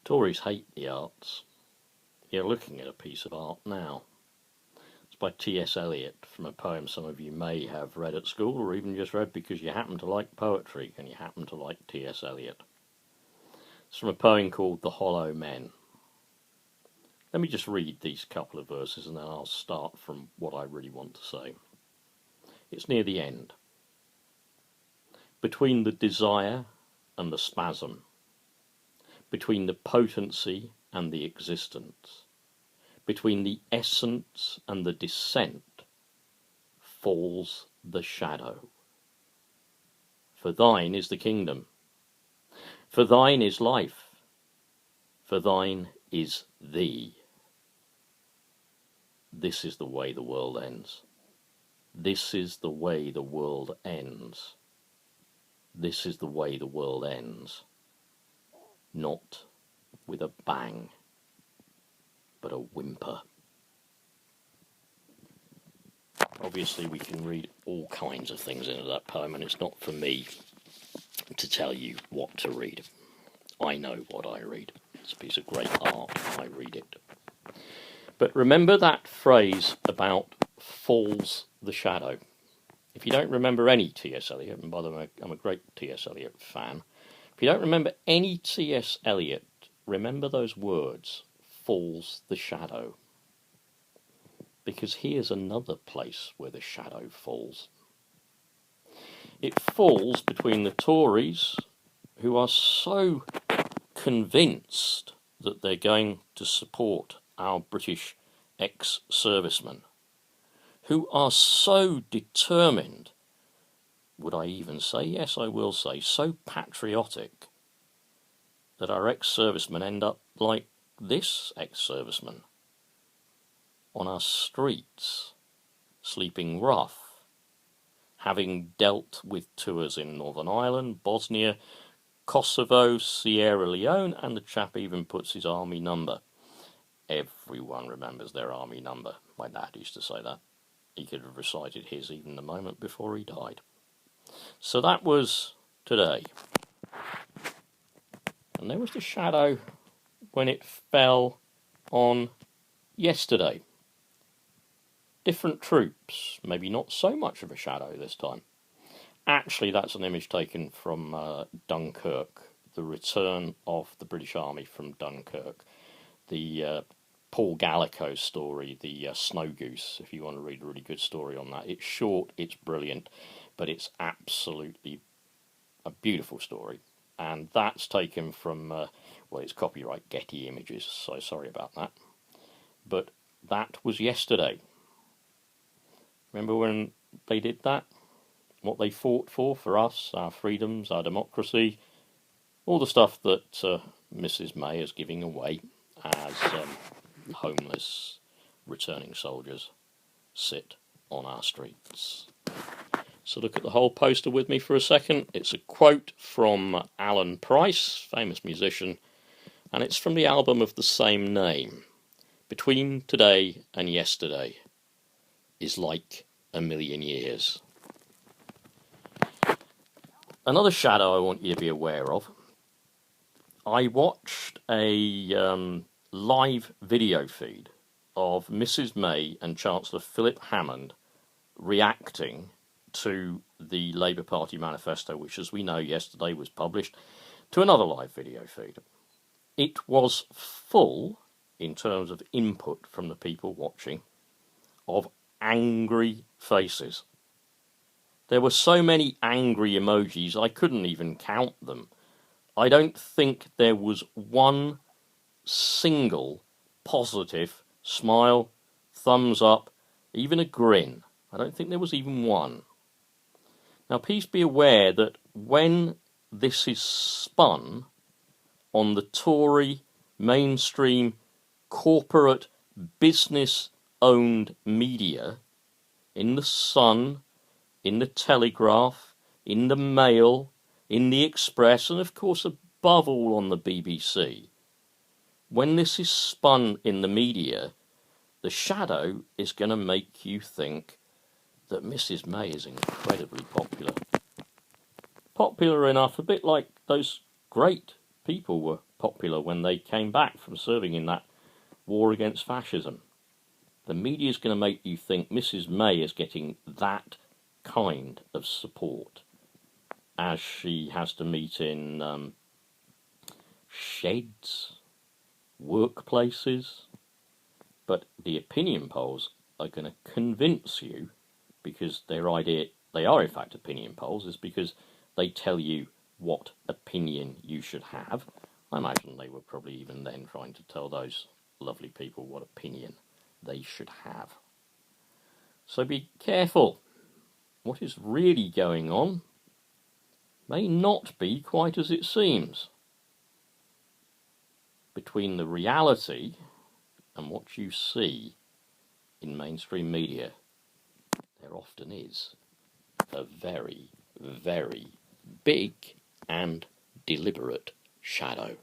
Tories hate the arts. You're looking at a piece of art now. It's by T.S. Eliot, from a poem some of you may have read at school, or even just read because you happen to like poetry and you happen to like T.S. Eliot. It's from a poem called The Hollow Men. Let me just read these couple of verses and then I'll start from what I really want to say. It's near the end. Between the desire and the spasm, between the potency and the existence, between the essence and the descent, falls the shadow. For thine is the kingdom, for thine is life, for thine is thee. This is the way the world ends. This is the way the world ends. This is the way the world ends. Not with a bang, but a whimper. Obviously we can read all kinds of things into that poem, and it's not for me to tell you what to read. I know what I read. It's a piece of great art. I read it. But remember that phrase about falls the shadow. If you don't remember any T.S. Eliot, and by the way, I'm a great T.S. Eliot fan, if you don't remember any T.S. Eliot, remember those words, falls the shadow. Because here's another place where the shadow falls. It falls between the Tories, who are so convinced that they're going to support our British ex-servicemen, who are so determined, would I even say, yes I will say, so patriotic, that our ex-servicemen end up like this ex-serviceman, on our streets, sleeping rough, having dealt with tours in Northern Ireland, Bosnia, Kosovo, Sierra Leone, and the chap even puts his army number. Everyone remembers their army number. My dad used to say that. He could have recited his even the moment before he died. So that was today. And there was the shadow when it fell on yesterday. Different troops, maybe not so much of a shadow this time. Actually, that's an image taken from Dunkirk, the return of the British Army from Dunkirk. The Paul Gallico story, the Snow Goose, if you want to read a really good story on that. It's short, it's brilliant, but it's absolutely a beautiful story. And that's taken from, well, it's copyright Getty Images, so sorry about that. But that was yesterday. Remember when they did that? What they fought for us, our freedoms, our democracy, all the stuff that Mrs. May is giving away as homeless returning soldiers sit on our streets. So look at the whole poster with me for a second. It's a quote from Alan Price, famous musician, and it's from the album of the same name. Between today and yesterday is like a million years. Another shadow I want you to be aware of. I watched a live video feed of Mrs. May and Chancellor Philip Hammond reacting to the Labour Party manifesto, which, as we know, yesterday was published, to another live video feed. It was full, in terms of input from the people watching, of angry faces. There were so many angry emojis, I couldn't even count them. I don't think there was one single positive smile, thumbs up, even a grin. I don't think there was even one. Now, please be aware that when this is spun on the Tory, mainstream, corporate, business-owned media, in the Sun, in the Telegraph, in the Mail, in the Express, and of course above all on the BBC, when this is spun in the media, the shadow is going to make you think that Mrs. May is incredibly popular. Popular enough, a bit like those great people were popular when they came back from serving in that war against fascism. The media is going to make you think Mrs. May is getting that kind of support as she has to meet in sheds, workplaces. But the opinion polls are going to convince you, because their idea, they are in fact opinion polls, is because they tell you what opinion you should have. I imagine they were probably even then trying to tell those lovely people what opinion they should have. So be careful. What is really going on may not be quite as it seems. Between the reality and what you see in mainstream media, there often is a very, very big and deliberate shadow.